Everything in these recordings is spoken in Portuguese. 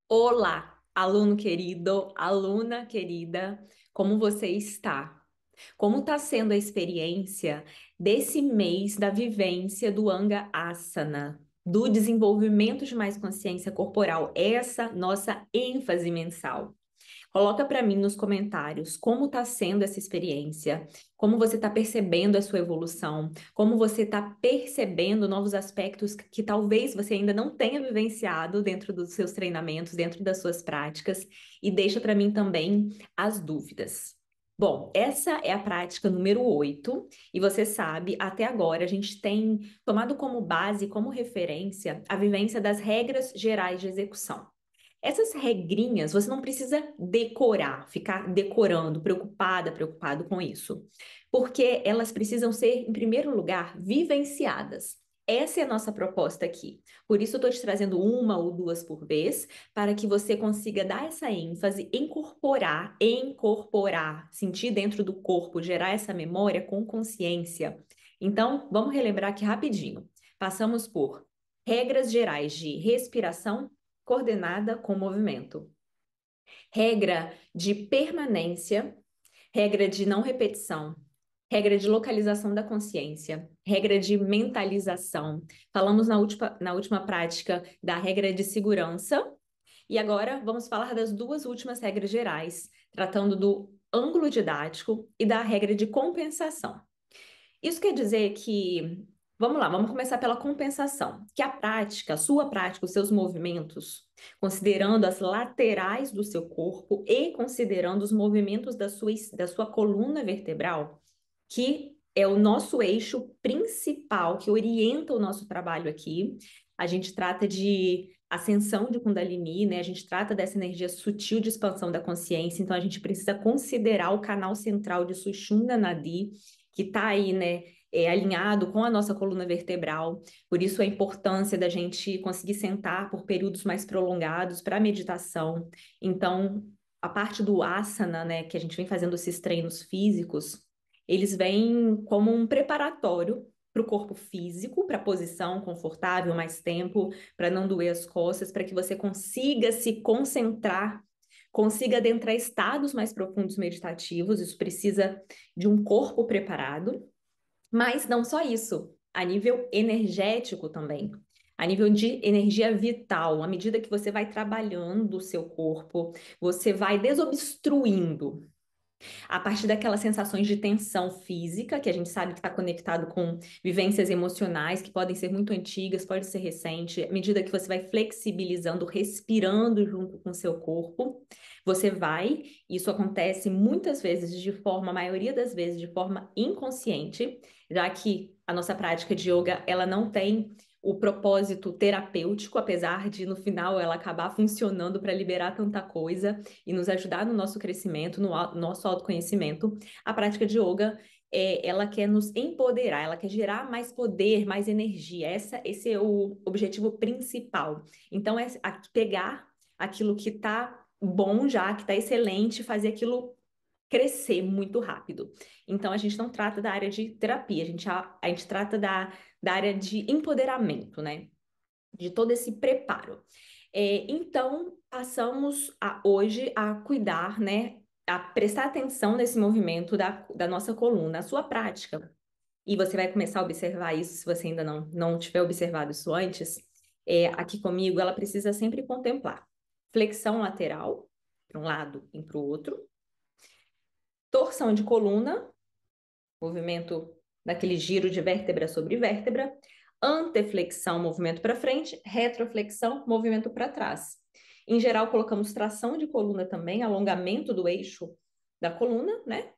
Olá, aluno querido, aluna querida, como você está? Como está sendo a experiência desse mês da vivência do Anga Asana, do desenvolvimento de mais consciência corporal, essa nossa ênfase mensal? Coloca para mim nos comentários como está sendo essa experiência, como você está percebendo a sua evolução, como você está percebendo novos aspectos que talvez você ainda não tenha vivenciado dentro dos seus treinamentos, dentro das suas práticas, e deixa para mim também as dúvidas. Bom, essa é a prática número 8, e você sabe, até agora a gente tem tomado como base, como referência, a vivência das regras gerais de execução. Essas regrinhas você não precisa decorar, ficar decorando, preocupado com isso, porque elas precisam ser, em primeiro lugar, vivenciadas. Essa é a nossa proposta aqui. Por isso, eu estou te trazendo uma ou duas por vez, para que você consiga dar essa ênfase, incorporar, sentir dentro do corpo, gerar essa memória com consciência. Então, vamos relembrar aqui rapidinho. Passamos por regras gerais de respiração coordenada com movimento. Regra de permanência, regra de não repetição, regra de localização da consciência, regra de mentalização. Falamos na última prática da regra de segurança. E agora vamos falar das duas últimas regras gerais, tratando do ângulo didático e da regra de compensação. Isso quer dizer que, vamos lá, vamos começar pela compensação, que a prática, a sua prática, os seus movimentos, considerando as laterais do seu corpo e considerando os movimentos da sua coluna vertebral, que é o nosso eixo principal que orienta o nosso trabalho aqui. A gente trata de ascensão de Kundalini, né? A gente trata dessa energia sutil de expansão da consciência, então a gente precisa considerar o canal central de Sushumna Nadi, que está aí, né, alinhado com a nossa coluna vertebral. Por isso a importância da gente conseguir sentar por períodos mais prolongados para meditação. Então, a parte do asana, né, que a gente vem fazendo esses treinos físicos, eles vêm como um preparatório para o corpo físico, para a posição confortável, mais tempo, para não doer as costas, para que você consiga se concentrar, consiga adentrar estados mais profundos meditativos. Isso precisa de um corpo preparado, mas não só isso, a nível energético também. A nível de energia vital, à medida que você vai trabalhando o seu corpo, você vai desobstruindo a partir daquelas sensações de tensão física, que a gente sabe que está conectado com vivências emocionais, que podem ser muito antigas, pode ser recente, à medida que você vai flexibilizando, respirando junto com o seu corpo, você vai, isso acontece muitas vezes de forma, a maioria das vezes, de forma inconsciente, já que a nossa prática de yoga, ela não tem o propósito terapêutico, apesar de no final ela acabar funcionando para liberar tanta coisa e nos ajudar no nosso crescimento, no nosso autoconhecimento. A prática de yoga, ela quer nos empoderar, ela quer gerar mais poder, mais energia. Esse é o objetivo principal. Então, é pegar aquilo que está bom já, que está excelente, fazer aquilo crescer muito rápido. Então, a gente não trata da área de terapia, a gente trata da área de empoderamento, né? De todo esse preparo. Então, passamos hoje a cuidar, né? A prestar atenção nesse movimento da nossa coluna, a sua prática. E você vai começar a observar isso, se você ainda não tiver observado isso antes, aqui comigo, ela precisa sempre contemplar flexão lateral, para um lado e para o outro, torção de coluna, movimento daquele giro de vértebra sobre vértebra, anteflexão, movimento para frente, retroflexão, movimento para trás. Em geral, colocamos tração de coluna também, alongamento do eixo da coluna, né?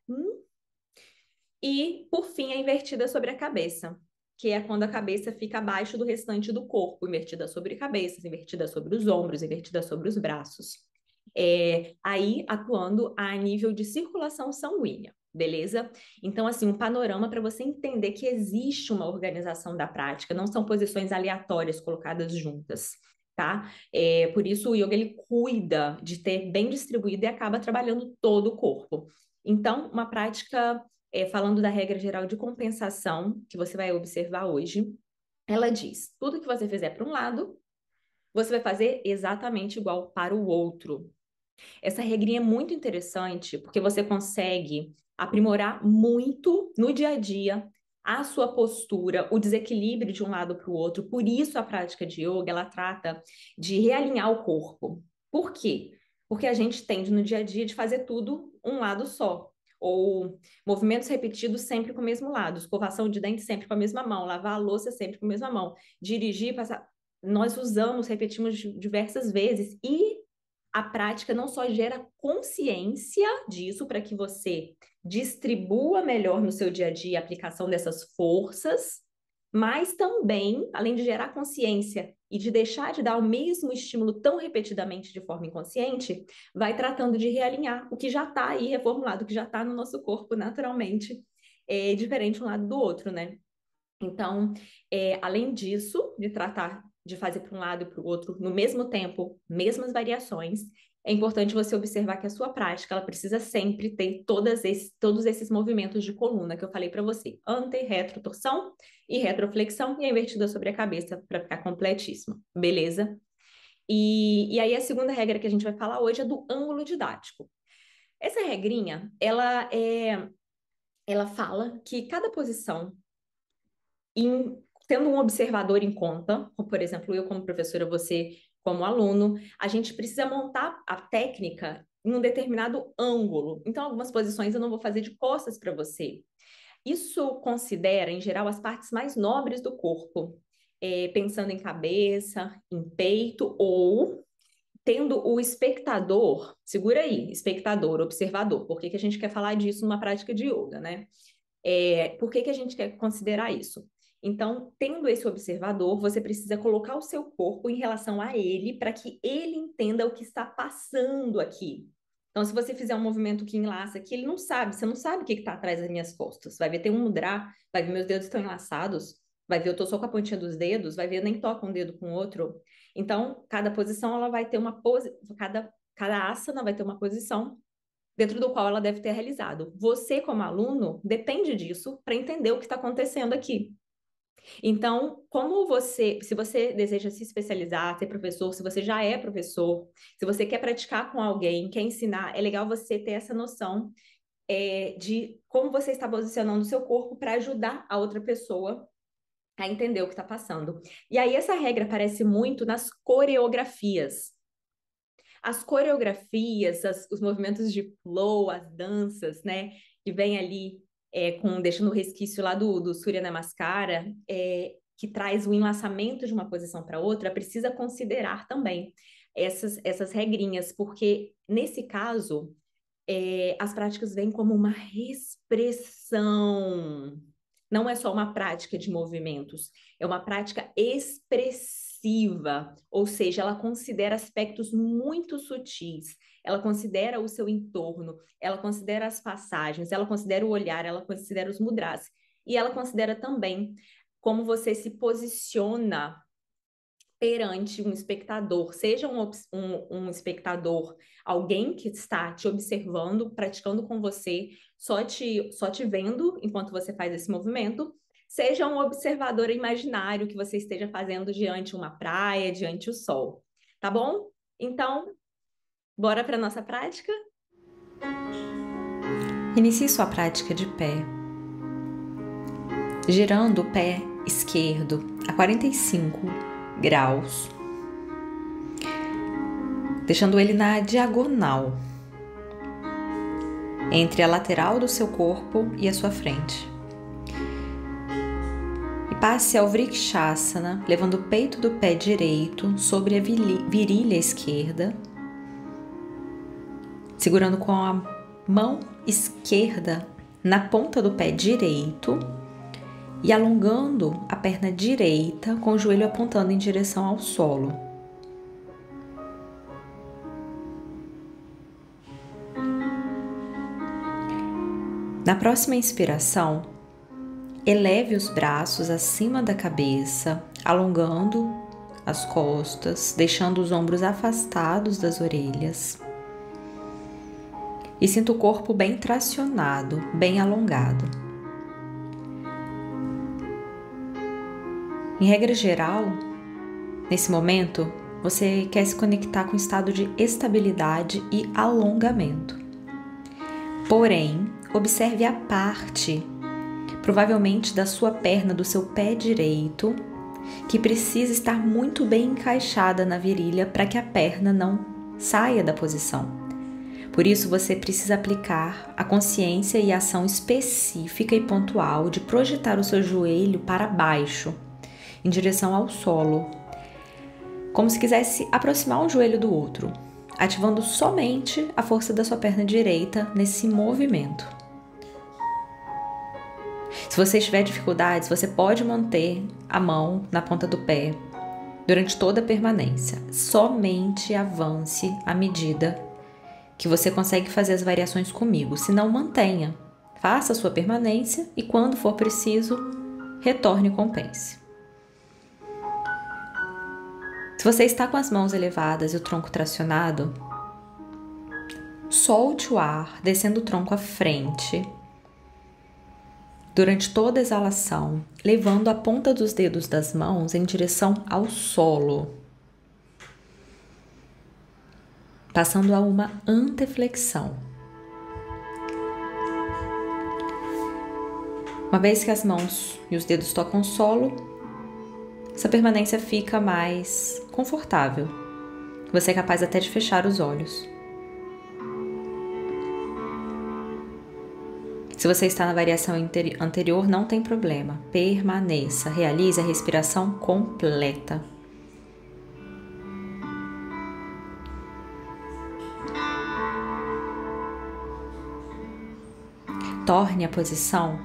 E, por fim, a invertida sobre a cabeça, que é quando a cabeça fica abaixo do restante do corpo, invertida sobre a cabeça, invertida sobre os ombros, invertida sobre os braços. Aí atuando a nível de circulação sanguínea, beleza? Então, assim, um panorama para você entender que existe uma organização da prática, não são posições aleatórias colocadas juntas, tá? Por isso o yoga ele cuida de ter bem distribuído e acaba trabalhando todo o corpo. Então, uma prática, falando da regra geral de compensação, que você vai observar hoje, ela diz: tudo que você fizer para um lado, você vai fazer exatamente igual para o outro. Essa regrinha é muito interessante porque você consegue aprimorar muito no dia a dia a sua postura, o desequilíbrio de um lado para o outro. Por isso a prática de yoga, ela trata de realinhar o corpo. Por quê? Porque a gente tende no dia a dia de fazer tudo um lado só. Ou movimentos repetidos sempre com o mesmo lado, escovação de dente sempre com a mesma mão, lavar a louça sempre com a mesma mão, dirigir, passar. Nós usamos, repetimos diversas vezes e a prática não só gera consciência disso para que você distribua melhor no seu dia a dia a aplicação dessas forças, mas também, além de gerar consciência e de deixar de dar o mesmo estímulo tão repetidamente de forma inconsciente, vai tratando de realinhar o que já está aí reformulado, o que já está no nosso corpo naturalmente, diferente um lado do outro, né? Então, além disso, de tratar de fazer para um lado e para o outro no mesmo tempo, mesmas variações, é importante você observar que a sua prática ela precisa sempre ter todos esses movimentos de coluna que eu falei para você: ante-retrotorção e retroflexão e a invertida sobre a cabeça para ficar completíssimo, beleza? E aí a segunda regra que a gente vai falar hoje é do ângulo didático. Essa regrinha, ela fala que cada posição tendo um observador em conta, como, por exemplo, eu como professora, você como aluno, a gente precisa montar a técnica em um determinado ângulo. Então, algumas posições eu não vou fazer de costas para você. Isso considera, em geral, as partes mais nobres do corpo, pensando em cabeça, em peito, ou tendo o espectador, segura aí, espectador, observador. Por que que a gente quer falar disso numa prática de yoga, né? Por que que a gente quer considerar isso? Então, tendo esse observador, você precisa colocar o seu corpo em relação a ele para que ele entenda o que está passando aqui. Então, se você fizer um movimento que enlaça aqui, ele não sabe, você não sabe o que está atrás das minhas costas. Vai ver, tem um mudra, vai ver meus dedos estão enlaçados, vai ver eu estou só com a pontinha dos dedos, vai ver eu nem toco um dedo com o outro. Então, cada posição ela vai ter uma pose, cada asana vai ter uma posição dentro do qual ela deve ter realizado. Você, como aluno, depende disso para entender o que está acontecendo aqui. Então, se você deseja se especializar, ser professor, se você já é professor, se você quer praticar com alguém, quer ensinar, é legal você ter essa noção de como você está posicionando o seu corpo para ajudar a outra pessoa a entender o que está passando. E aí, essa regra aparece muito nas coreografias. As coreografias, os movimentos de flow, as danças, né, que vem ali deixando o resquício lá do Surya Namaskara, que traz o enlaçamento de uma posição para outra, precisa considerar também essas regrinhas, porque nesse caso, as práticas vêm como uma expressão. Não é só uma prática de movimentos, é uma prática expressiva, ou seja, ela considera aspectos muito sutis, ela considera o seu entorno, ela considera as passagens, ela considera o olhar, ela considera os mudras, e ela considera também como você se posiciona perante um espectador, seja um espectador, alguém que está te observando, praticando com você, só te vendo enquanto você faz esse movimento, seja um observador imaginário que você esteja fazendo diante uma praia, diante o sol, tá bom? Então, bora para nossa prática? Inicie sua prática de pé, girando o pé esquerdo a 45 graus, deixando ele na diagonal entre a lateral do seu corpo e a sua frente. E passe ao Vrikshasana, levando o peito do pé direito sobre a virilha esquerda, segurando com a mão esquerda na ponta do pé direito e alongando a perna direita com o joelho apontando em direção ao solo. Na próxima inspiração, eleve os braços acima da cabeça, alongando as costas, deixando os ombros afastados das orelhas. E sinta o corpo bem tracionado, bem alongado. Em regra geral, nesse momento, você quer se conectar com o estado de estabilidade e alongamento. Porém, observe a parte, provavelmente da sua perna, do seu pé direito, que precisa estar muito bem encaixada na virilha para que a perna não saia da posição. Por isso, você precisa aplicar a consciência e a ação específica e pontual de projetar o seu joelho para baixo, em direção ao solo, como se quisesse aproximar um joelho do outro, ativando somente a força da sua perna direita nesse movimento. Se você tiver dificuldades, você pode manter a mão na ponta do pé durante toda a permanência. Somente avance à medida que você consegue fazer as variações comigo. Se não, mantenha. Faça a sua permanência e, quando for preciso, retorne e compense. Se você está com as mãos elevadas e o tronco tracionado, solte o ar, descendo o tronco à frente durante toda a exalação, levando a ponta dos dedos das mãos em direção ao solo, passando a uma anteflexão. Uma vez que as mãos e os dedos tocam o solo, essa permanência fica mais confortável. Você é capaz até de fechar os olhos. Se você está na variação anterior, não tem problema. Permaneça, realize a respiração completa. Torne a posição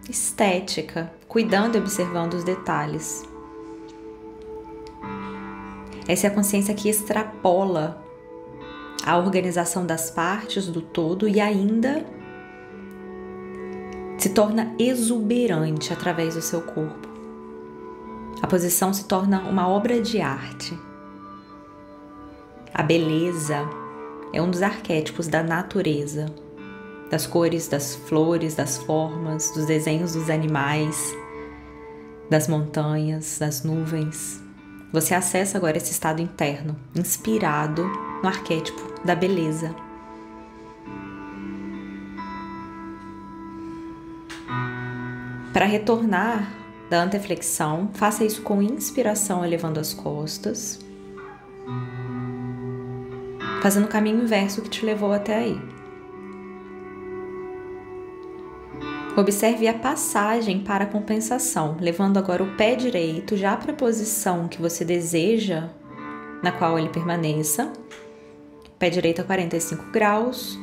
estética, cuidando e observando os detalhes. Essa é a consciência que extrapola a organização das partes do todo e ainda se torna exuberante através do seu corpo. A posição se torna uma obra de arte. A beleza é um dos arquétipos da natureza, das cores, das flores, das formas, dos desenhos dos animais, das montanhas, das nuvens. Você acessa agora esse estado interno, inspirado no arquétipo da beleza. Para retornar da anteflexão, faça isso com inspiração, elevando as costas, fazendo o caminho inverso que te levou até aí. Observe a passagem para a compensação, levando agora o pé direito já para a posição que você deseja, na qual ele permaneça. Pé direito a 45 graus.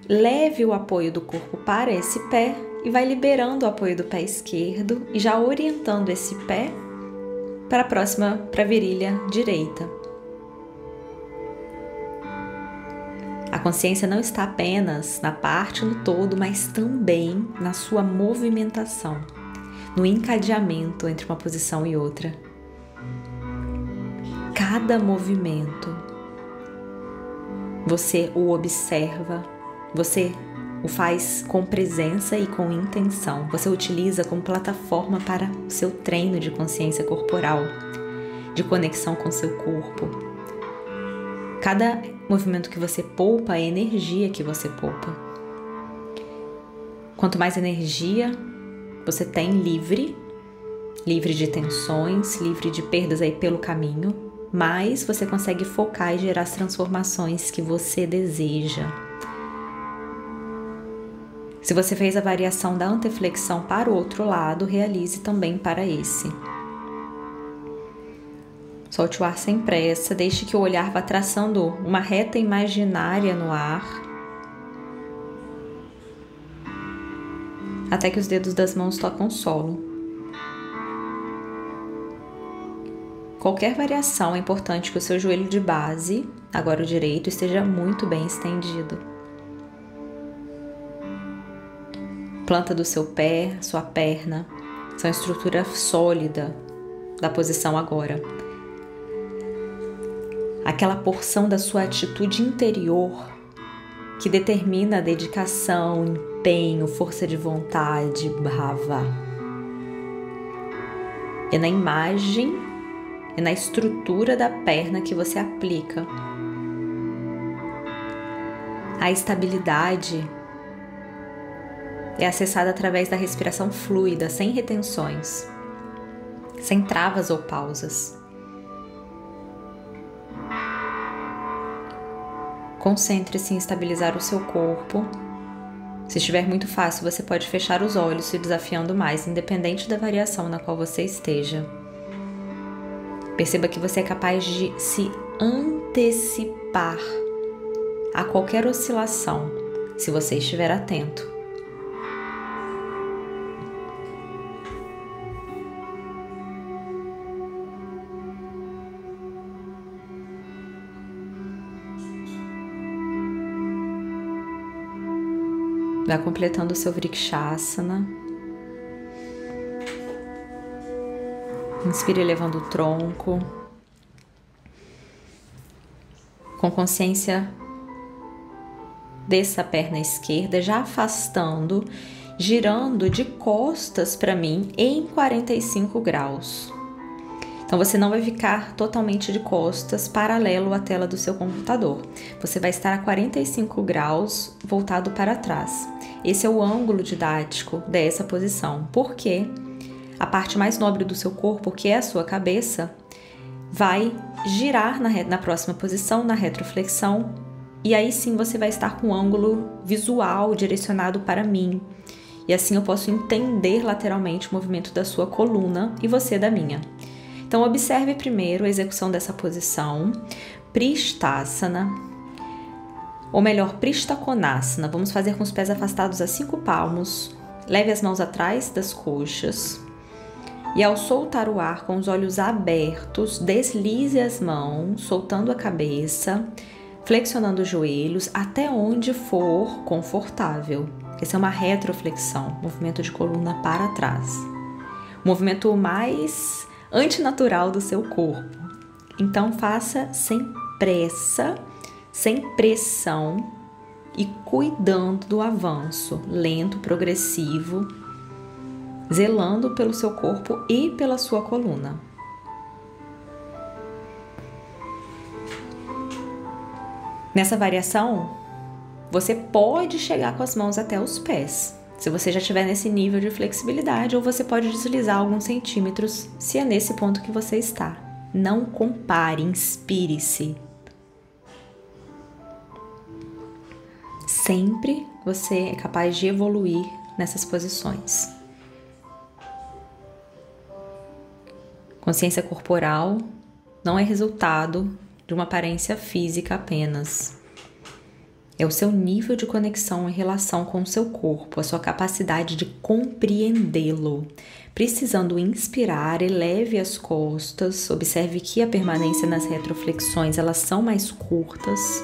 Leve o apoio do corpo para esse pé e vai liberando o apoio do pé esquerdo e já orientando esse pé para a virilha direita. A consciência não está apenas na parte, no todo, mas também na sua movimentação, no encadeamento entre uma posição e outra. Cada movimento, você o observa, você o faz com presença e com intenção. Você o utiliza como plataforma para o seu treino de consciência corporal, de conexão com seu corpo. Cada movimento que você poupa é energia que você poupa. Quanto mais energia você tem livre de tensões, livre de perdas aí pelo caminho, mais você consegue focar e gerar as transformações que você deseja. Se você fez a variação da anteflexão para o outro lado, realize também para esse. Solte o ar sem pressa, deixe que o olhar vá traçando uma reta imaginária no ar, até que os dedos das mãos tocam o solo. Qualquer variação é importante que o seu joelho de base, agora o direito, esteja muito bem estendido. Planta do seu pé, sua perna, são a estrutura sólida da posição agora. Aquela porção da sua atitude interior que determina a dedicação, empenho, força de vontade, brava. É na imagem, é na estrutura da perna que você aplica. A estabilidade é acessada através da respiração fluida, sem retenções, sem travas ou pausas. Concentre-se em estabilizar o seu corpo. Se estiver muito fácil, você pode fechar os olhos, se desafiando mais, independente da variação na qual você esteja. Perceba que você é capaz de se antecipar a qualquer oscilação, se você estiver atento. Vai completando o seu Vrikshasana. Inspire elevando o tronco. Com consciência, desça a perna esquerda, já afastando, girando de costas para mim em 45 graus. Então você não vai ficar totalmente de costas, paralelo à tela do seu computador. Você vai estar a 45 graus voltado para trás. Esse é o ângulo didático dessa posição, porque a parte mais nobre do seu corpo, que é a sua cabeça, vai girar na próxima posição, na retroflexão, e aí sim você vai estar com um ângulo visual direcionado para mim. E assim eu posso entender lateralmente o movimento da sua coluna e você da minha. Então observe primeiro a execução dessa posição, Pristhasana, ou melhor, Prishtakonasana. Vamos fazer com os pés afastados a 5 palmos, leve as mãos atrás das coxas e ao soltar o ar com os olhos abertos, deslize as mãos, soltando a cabeça, flexionando os joelhos até onde for confortável. Essa é uma retroflexão, movimento de coluna para trás. O movimento mais antinatural do seu corpo. Então faça sem pressa, sem pressão e cuidando do avanço, lento, progressivo, zelando pelo seu corpo e pela sua coluna. Nessa variação, você pode chegar com as mãos até os pés, se você já estiver nesse nível de flexibilidade, ou você pode deslizar alguns centímetros, se é nesse ponto que você está. Não compare, inspire-se. Sempre você é capaz de evoluir nessas posições. Consciência corporal não é resultado de uma aparência física apenas. É o seu nível de conexão em relação com o seu corpo, a sua capacidade de compreendê-lo. Precisando inspirar, eleve as costas, observe que a permanência nas retroflexões, elas são mais curtas.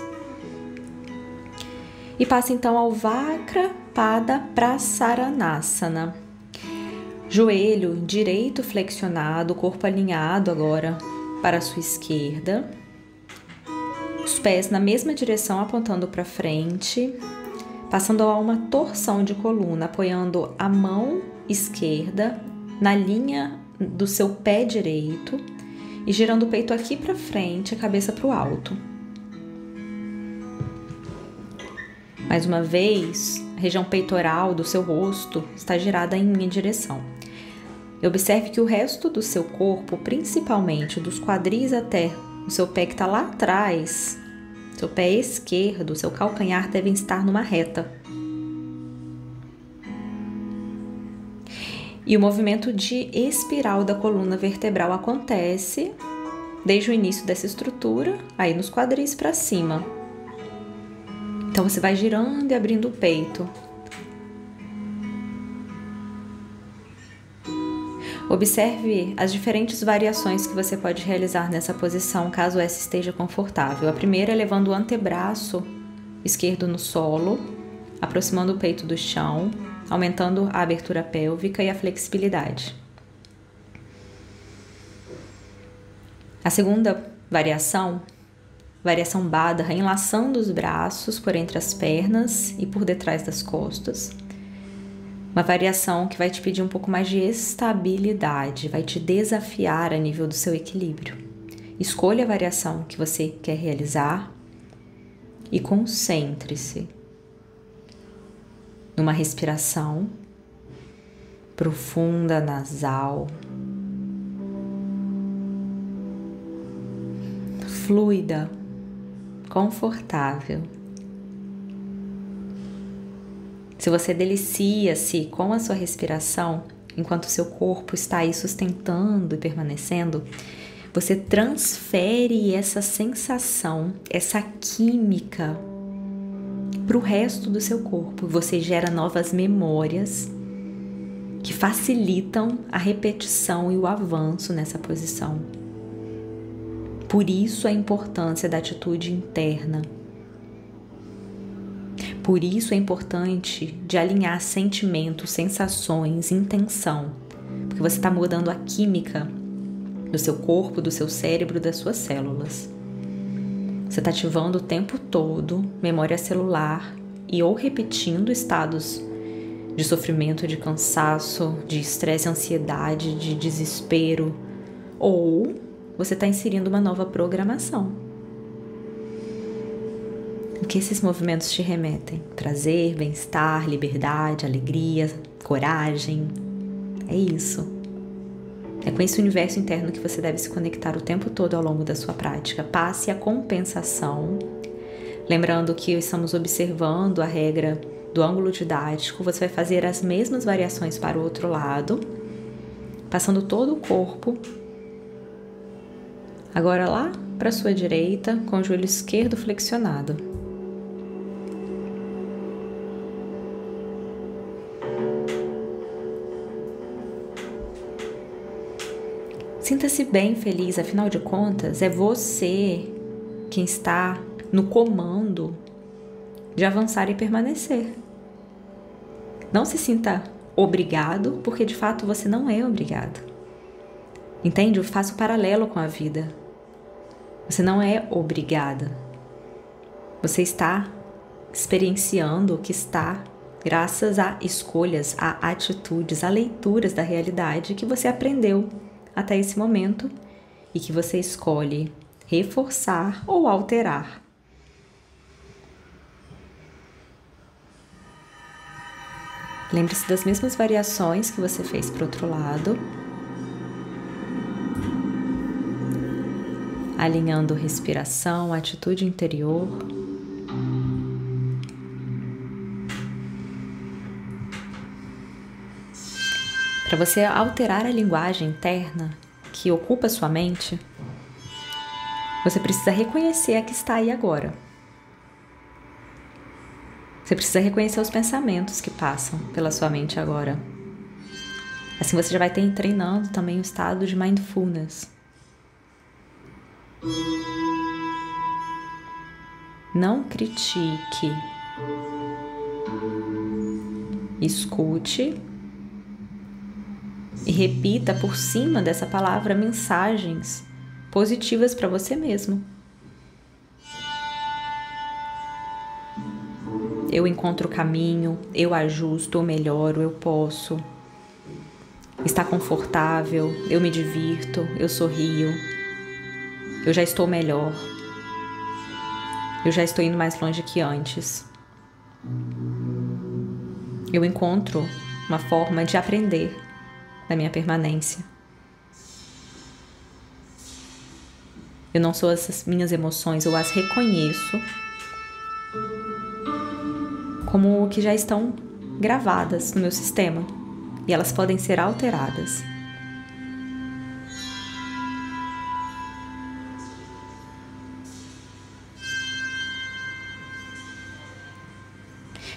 E passe então ao Vajrapada Prasaranasana. Joelho direito flexionado, corpo alinhado agora para a sua esquerda. Os pés na mesma direção apontando para frente, passando a uma torção de coluna, apoiando a mão esquerda na linha do seu pé direito e girando o peito aqui para frente, a cabeça para o alto. Mais uma vez, a região peitoral do seu rosto está girada em minha direção. E observe que o resto do seu corpo, principalmente dos quadris até o seu pé que está lá atrás, seu pé esquerdo, seu calcanhar devem estar numa reta. E o movimento de espiral da coluna vertebral acontece desde o início dessa estrutura, aí nos quadris para cima. Então você vai girando e abrindo o peito. Observe as diferentes variações que você pode realizar nessa posição, caso essa esteja confortável. A primeira é levando o antebraço esquerdo no solo, aproximando o peito do chão, aumentando a abertura pélvica e a flexibilidade. A segunda variação Badha, enlaçando os braços por entre as pernas e por detrás das costas. Uma variação que vai te pedir um pouco mais de estabilidade, vai te desafiar a nível do seu equilíbrio. Escolha a variação que você quer realizar e concentre-se numa respiração profunda, nasal, fluida, confortável. Se você delicia-se com a sua respiração, enquanto o seu corpo está aí sustentando e permanecendo, você transfere essa sensação, essa química para o resto do seu corpo. Você gera novas memórias que facilitam a repetição e o avanço nessa posição. Por isso a importância da atitude interna. Por isso é importante de alinhar sentimentos, sensações, intenção, porque você está mudando a química do seu corpo, do seu cérebro, das suas células. Você está ativando o tempo todo memória celular e ou repetindo estados de sofrimento, de cansaço, de estresse, ansiedade, de desespero, ou você está inserindo uma nova programação. O que esses movimentos te remetem? Prazer, bem-estar, liberdade, alegria, coragem. É isso. É com esse universo interno que você deve se conectar o tempo todo ao longo da sua prática. Passe a compensação. Lembrando que estamos observando a regra do ângulo didático. Você vai fazer as mesmas variações para o outro lado, passando todo o corpo. Agora lá para a sua direita, com o joelho esquerdo flexionado. Sinta-se bem feliz, afinal de contas, é você quem está no comando de avançar e permanecer. Não se sinta obrigado, porque de fato você não é obrigado. Entende? Eu faço paralelo com a vida. Você não é obrigada. Você está experienciando o que está graças a escolhas, a atitudes, a leituras da realidade que você aprendeu até esse momento e que você escolhe reforçar ou alterar. Lembre-se das mesmas variações que você fez para o outro lado, alinhando respiração, atitude interior. Para você alterar a linguagem interna que ocupa sua mente, você precisa reconhecer a que está aí agora. Você precisa reconhecer os pensamentos que passam pela sua mente agora. Assim você já vai ter treinando também o estado de mindfulness. Não critique. Escute e repita por cima dessa palavra mensagens positivas para você mesmo. Eu encontro o caminho, eu ajusto, eu melhoro, eu posso. Está confortável, eu me divirto, eu sorrio. Eu já estou melhor. Eu já estou indo mais longe que antes. Eu encontro uma forma de aprender da minha permanência. Eu não sou essas minhas emoções, eu as reconheço como que já estão gravadas no meu sistema e elas podem ser alteradas.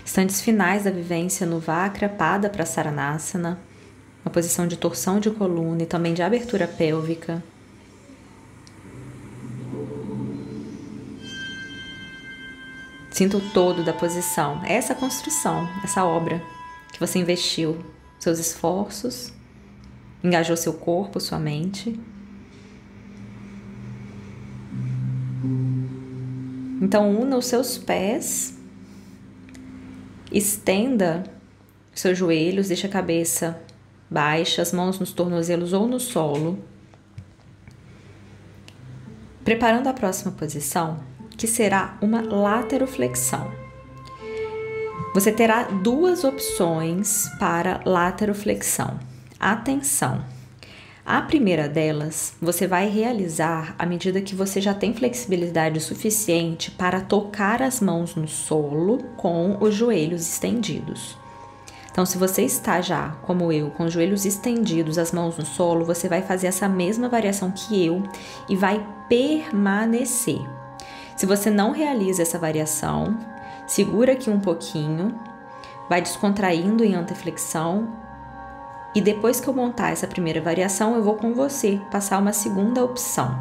Instantes finais da vivência no Vakra Pada Prasaranasana, uma posição de torção de coluna e também de abertura pélvica. Sinta o todo da posição, essa construção, essa obra que você investiu, seus esforços, engajou seu corpo, sua mente. Então, una os seus pés, estenda os seus joelhos, deixa a cabeça baixa, as mãos nos tornozelos ou no solo. Preparando a próxima posição, que será uma lateroflexão. Você terá duas opções para lateroflexão. Atenção! A primeira delas, você vai realizar à medida que você já tem flexibilidade suficiente para tocar as mãos no solo com os joelhos estendidos. Então, se você está já, como eu, com os joelhos estendidos, as mãos no solo, você vai fazer essa mesma variação que eu e vai permanecer. Se você não realiza essa variação, segura aqui um pouquinho, vai descontraindo em anteflexão e depois que eu montar essa primeira variação, eu vou com você passar uma segunda opção.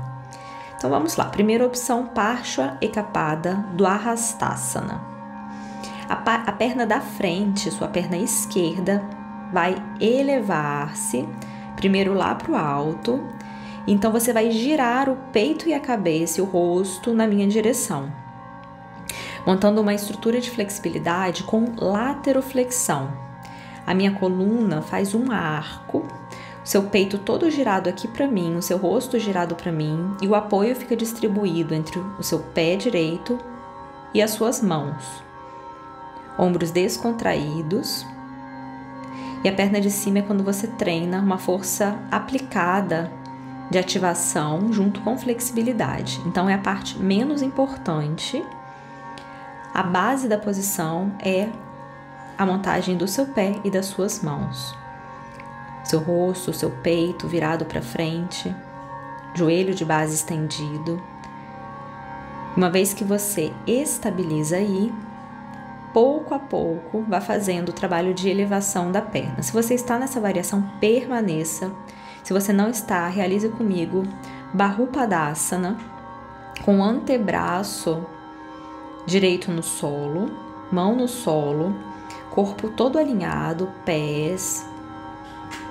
Então vamos lá, primeira opção, Parshva Ekapada do Arrastasana. A perna da frente, sua perna esquerda, vai elevar-se, primeiro lá para o alto. Então, você vai girar o peito e a cabeça e o rosto na minha direção, montando uma estrutura de flexibilidade com lateroflexão. A minha coluna faz um arco, o seu peito todo girado aqui para mim, o seu rosto girado para mim e o apoio fica distribuído entre o seu pé direito e as suas mãos. Ombros descontraídos. E a perna de cima é quando você treina uma força aplicada de ativação junto com flexibilidade. Então, é a parte menos importante. A base da posição é a montagem do seu pé e das suas mãos. Seu rosto, seu peito virado para frente, joelho de base estendido. Uma vez que você estabiliza aí, pouco a pouco, vá fazendo o trabalho de elevação da perna. Se você está nessa variação, permaneça. Se você não está, realize comigo Bahupadasana, com o antebraço direito no solo, mão no solo, corpo todo alinhado, pés,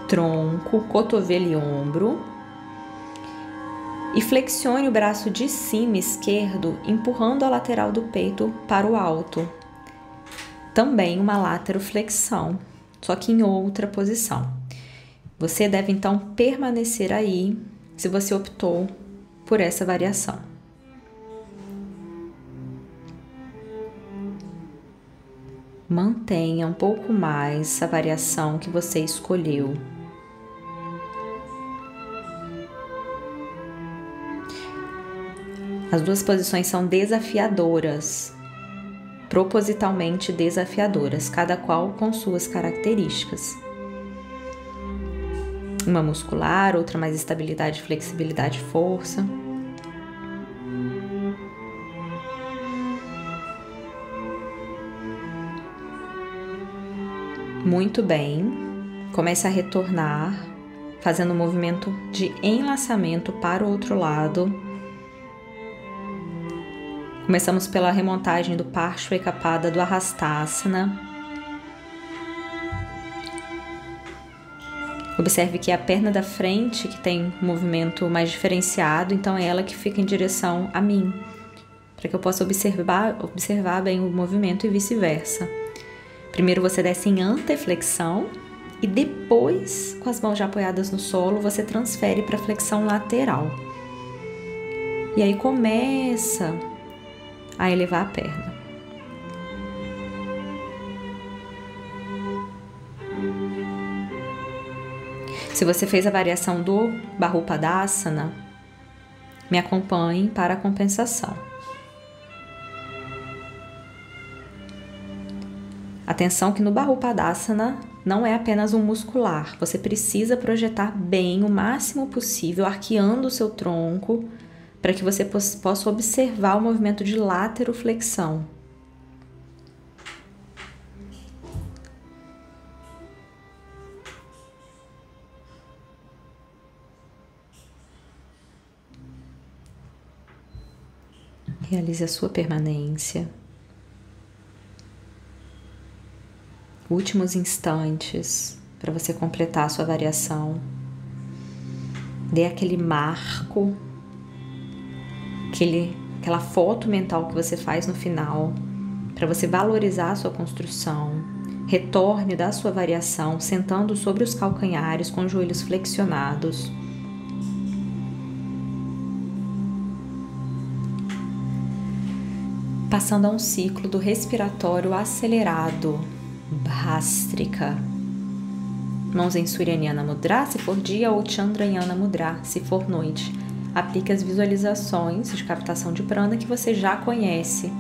tronco, cotovelo e ombro. E flexione o braço de cima esquerdo, empurrando a lateral do peito para o alto. Também uma lateroflexão, só que em outra posição. Você deve então permanecer aí, se você optou por essa variação. Mantenha um pouco mais a variação que você escolheu. As duas posições são desafiadoras, propositalmente desafiadoras, cada qual com suas características. Uma muscular, outra mais estabilidade, flexibilidade, força. Muito bem. Comece a retornar, fazendo um movimento de enlaçamento para o outro lado. Começamos pela remontagem do Parshva Ekapada do Arrastasana. Observe que é a perna da frente que tem um movimento mais diferenciado, então é ela que fica em direção a mim, para que eu possa observar bem o movimento e vice-versa. Primeiro você desce em anteflexão e depois, com as mãos já apoiadas no solo, você transfere para flexão lateral. E aí começa a elevar a perna. Se você fez a variação do Bahupadasana, me acompanhe para a compensação. Atenção que no Bahupadasana não é apenas um muscular, você precisa projetar bem o máximo possível, arqueando o seu tronco, para que você possa observar o movimento de lateroflexão. Realize a sua permanência. Últimos instantes para você completar a sua variação. Dê aquele marco, aquela foto mental que você faz no final, para você valorizar a sua construção. Retorne da sua variação, sentando sobre os calcanhares com os joelhos flexionados. passando a um ciclo do respiratório acelerado, Bhastrika. Mãos em Suryanyana Mudra, se for dia, ou Chandrayana Mudra, se for noite. Aplique as visualizações de captação de prana que você já conhece.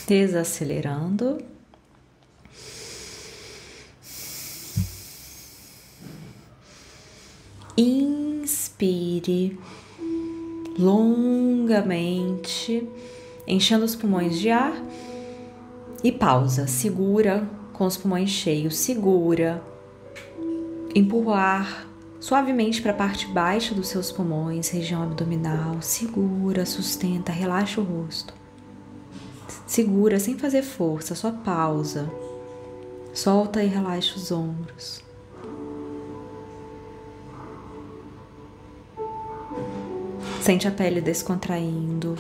Desacelerando. Inspire longamente, enchendo os pulmões de ar e pausa. Segura com os pulmões cheios, segura. Empurra o ar suavemente para a parte baixa dos seus pulmões, região abdominal. Segura, sustenta, relaxa o rosto. Segura sem fazer força, só pausa. Solta e relaxa os ombros. Sente a pele descontraindo.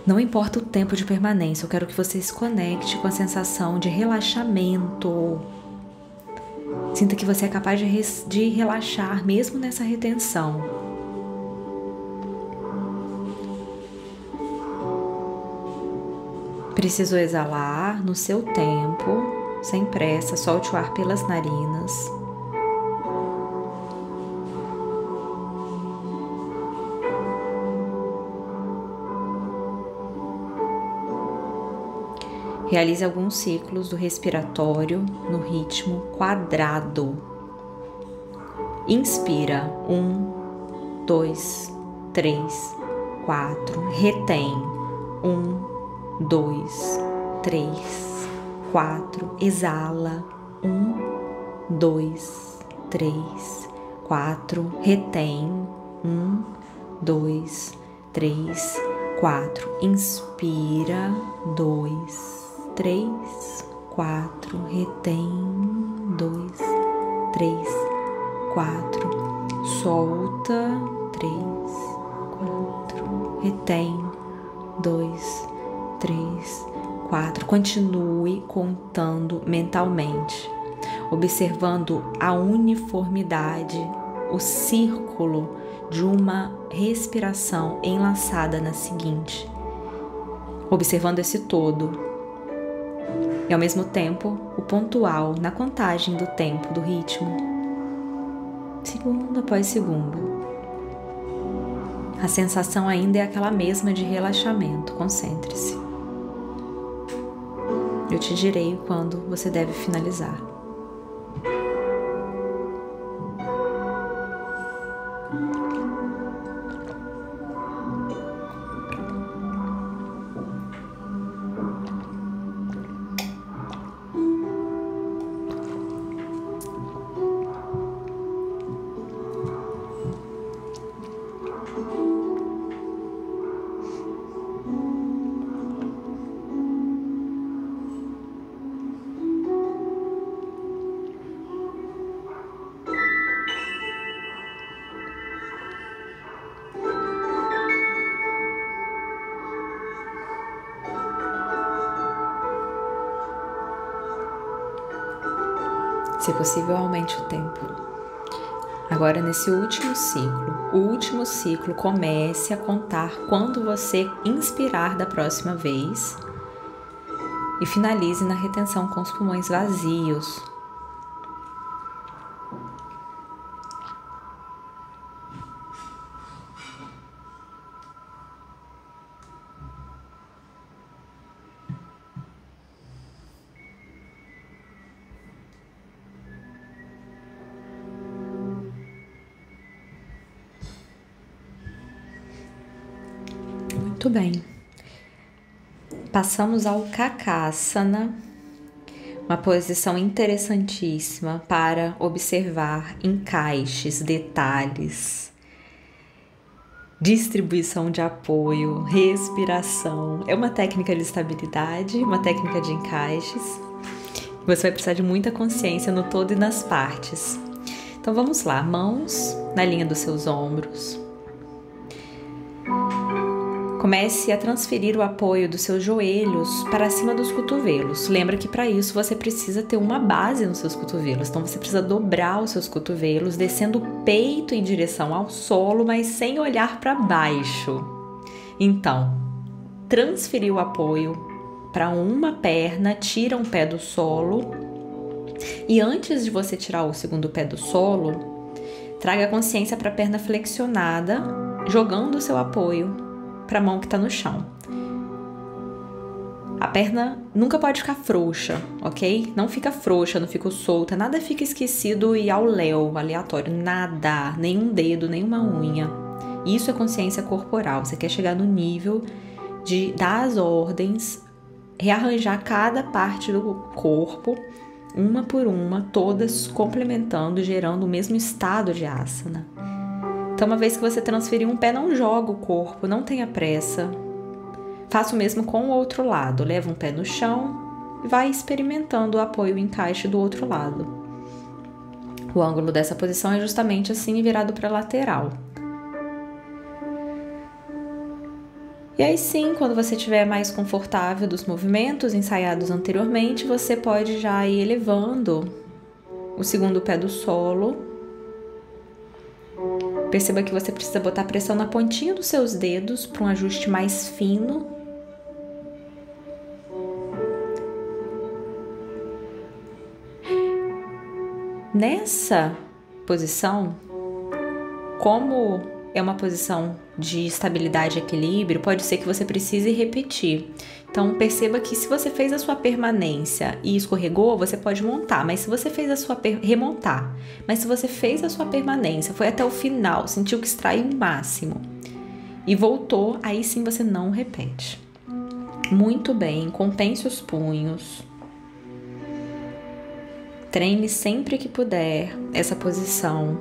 Não importa o tempo de permanência, eu quero que você se conecte com a sensação de relaxamento. Sinta que você é capaz de relaxar mesmo nessa retenção. Precisou exalar no seu tempo, sem pressa, solte o ar pelas narinas. Realize alguns ciclos do respiratório no ritmo quadrado. Inspira, 1, 2, 3, 4. Retém, 1, 2, 3, 4. Exala, 1, 2, 3, 4. Retém, 1, 2, 3, 4. Inspira, 2, 3, 4. Retém, 2, 3, 4. Solta, 3, 4. Retém, 2, 3, 4. Continue contando mentalmente, observando a uniformidade, o círculo de uma respiração enlaçada na seguinte, observando esse todo e ao mesmo tempo o pontual na contagem do tempo do ritmo, segundo após segundo. A sensação ainda é aquela mesma de relaxamento. Concentre-se. Eu te direi quando você deve finalizar. Se possível, aumente o tempo. Agora, nesse último ciclo, o último ciclo, comece a contar quando você inspirar da próxima vez e finalize na retenção com os pulmões vazios. Muito bem. Passamos ao Kakasana, uma posição interessantíssima para observar encaixes, detalhes, distribuição de apoio, respiração. É uma técnica de estabilidade, uma técnica de encaixes. Você vai precisar de muita consciência no todo e nas partes. Então vamos lá, mãos na linha dos seus ombros. Comece a transferir o apoio dos seus joelhos para cima dos cotovelos. Lembra que para isso você precisa ter uma base nos seus cotovelos. Então você precisa dobrar os seus cotovelos, descendo o peito em direção ao solo, mas sem olhar para baixo. Então, transferir o apoio para uma perna, tira um pé do solo. E antes de você tirar o segundo pé do solo, traga a consciência para a perna flexionada, jogando o seu apoio para a mão que está no chão. A perna nunca pode ficar frouxa, ok? Não fica frouxa, não fica solta, nada fica esquecido e ao léu, aleatório, nada, nenhum dedo, nenhuma unha. Isso é consciência corporal. Você quer chegar no nível de dar as ordens, rearranjar cada parte do corpo, uma por uma, todas complementando, gerando o mesmo estado de asana. Então, uma vez que você transferir um pé, não joga o corpo, não tenha pressa. Faça o mesmo com o outro lado. Leva um pé no chão e vai experimentando o apoio e o encaixe do outro lado. O ângulo dessa posição é justamente assim, virado para a lateral. E aí sim, quando você estiver mais confortável dos movimentos ensaiados anteriormente, você pode já ir elevando o segundo pé do solo. Perceba que você precisa botar pressão na pontinha dos seus dedos para um ajuste mais fino. Nessa posição, como é uma posição de estabilidade e equilíbrio, pode ser que você precise repetir. Então, perceba que se você fez a sua permanência e escorregou, você pode montar, mas se você fez a sua remontar, mas se você fez a sua permanência, foi até o final, sentiu que extraiu o máximo e voltou, aí sim você não repete. Muito bem, compense os punhos. Treine sempre que puder essa posição.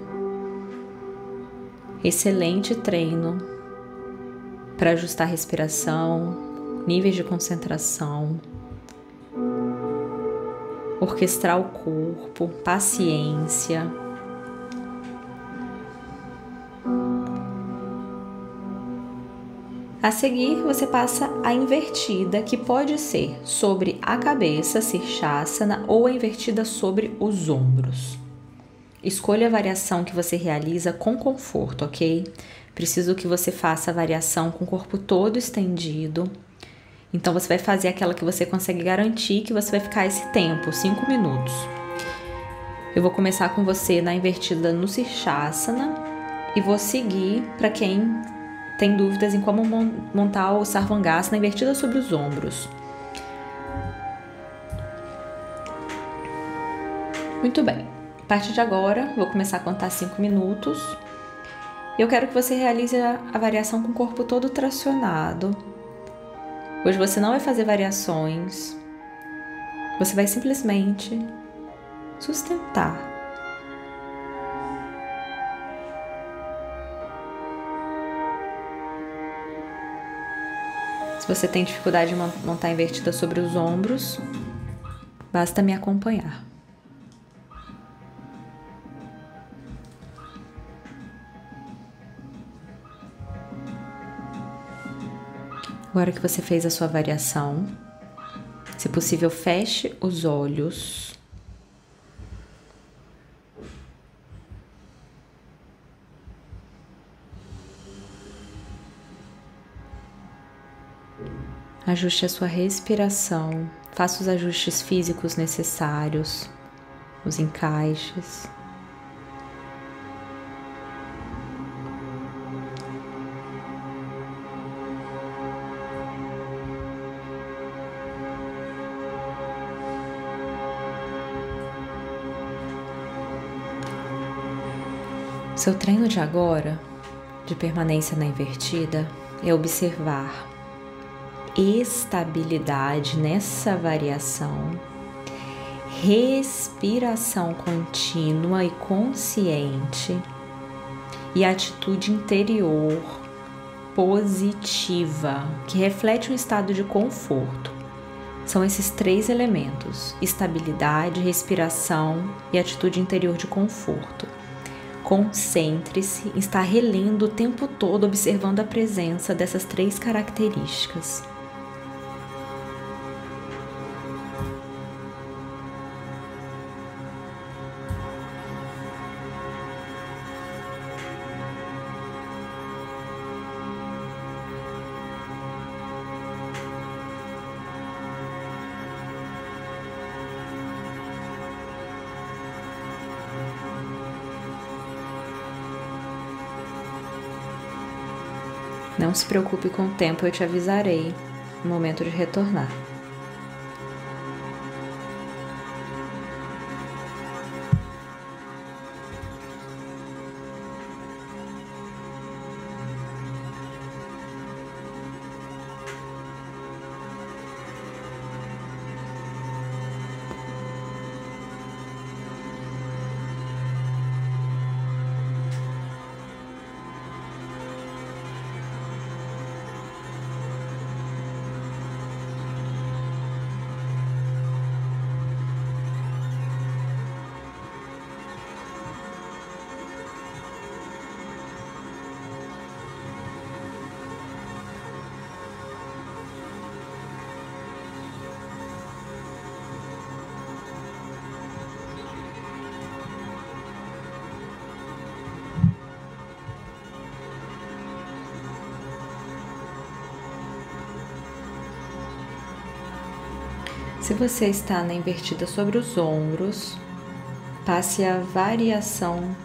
Excelente treino para ajustar a respiração, níveis de concentração, orquestrar o corpo, paciência. A seguir, você passa a invertida, que pode ser sobre a cabeça, Sirsasana, ou a invertida sobre os ombros. Escolha a variação que você realiza com conforto, ok? Preciso que você faça a variação com o corpo todo estendido. Então, você vai fazer aquela que você consegue garantir que você vai ficar esse tempo, 5 minutos. Eu vou começar com você na invertida no Sirsasana e vou seguir para quem tem dúvidas em como montar o Sarvangasana invertida sobre os ombros. Muito bem. A partir de agora, vou começar a contar 5 minutos. Eu quero que você realize a variação com o corpo todo tracionado. Hoje você não vai fazer variações. Você vai simplesmente sustentar. Se você tem dificuldade de montar invertida sobre os ombros, basta me acompanhar. Agora que você fez a sua variação, se possível, feche os olhos. Ajuste a sua respiração, faça os ajustes físicos necessários, os encaixes. Seu treino de agora, de permanência na invertida, é observar estabilidade nessa variação, respiração contínua e consciente e atitude interior positiva, que reflete um estado de conforto. São esses 3 elementos: estabilidade, respiração e atitude interior de conforto. Concentre-se em estar relendo o tempo todo, observando a presença dessas 3 características. Não se preocupe com o tempo, eu te avisarei no momento de retornar. Se você está na invertida sobre os ombros, passe a variação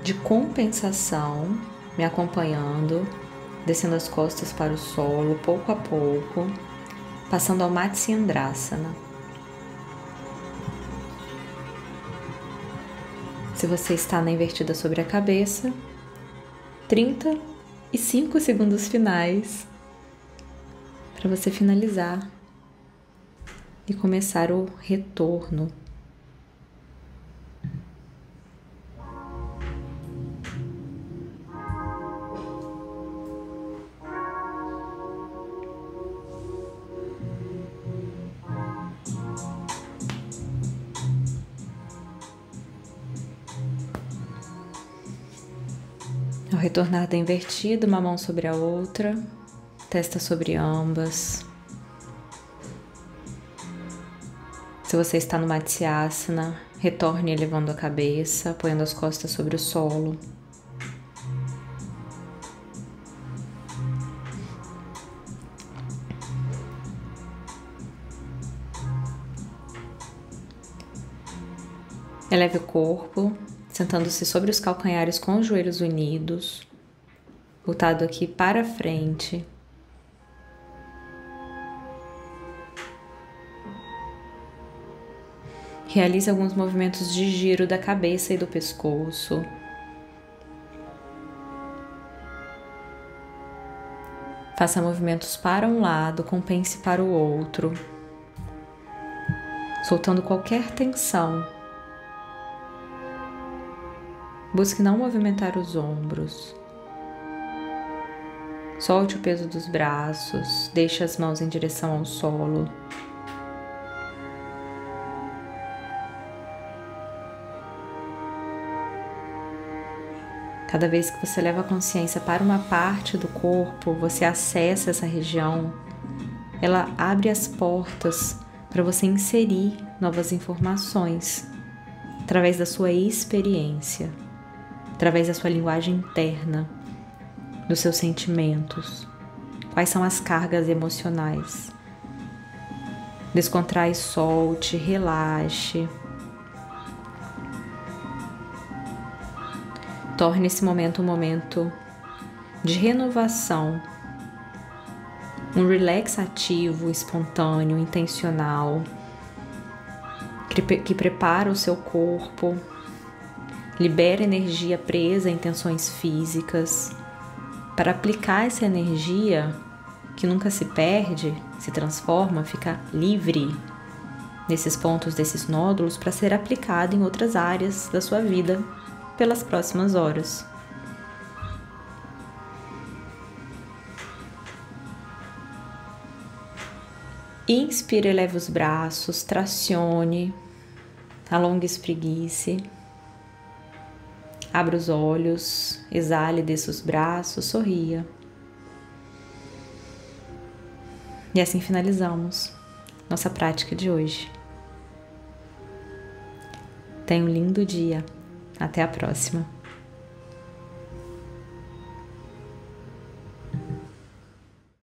de compensação, me acompanhando, descendo as costas para o solo, pouco a pouco, passando ao Matsyendrasana. Se você está na invertida sobre a cabeça, 35 segundos finais para você finalizar e começar o retorno. Ao retornar da invertida, uma mão sobre a outra, testa sobre ambas. Se você está no Matsyasana, retorne elevando a cabeça, apoiando as costas sobre o solo. Eleve o corpo, sentando-se sobre os calcanhares com os joelhos unidos, voltado aqui para frente. Realize alguns movimentos de giro da cabeça e do pescoço. Faça movimentos para um lado, compense para o outro, soltando qualquer tensão. Busque não movimentar os ombros. Solte o peso dos braços, deixe as mãos em direção ao solo. Cada vez que você leva a consciência para uma parte do corpo, você acessa essa região, ela abre as portas para você inserir novas informações através da sua experiência, através da sua linguagem interna, dos seus sentimentos. Quais são as cargas emocionais? Descontrai, solte, relaxe. Torne esse momento um momento de renovação, um relax ativo, espontâneo, intencional, que prepara o seu corpo, libera energia presa em tensões físicas, para aplicar essa energia que nunca se perde, se transforma, fica livre nesses pontos, desses nódulos, para ser aplicada em outras áreas da sua vida pelas próximas horas. Inspire, eleve os braços, tracione, alongue, espreguice, abra os olhos, exale, desça os braços, sorria. E assim finalizamos nossa prática de hoje. Tenha um lindo dia. Até a próxima.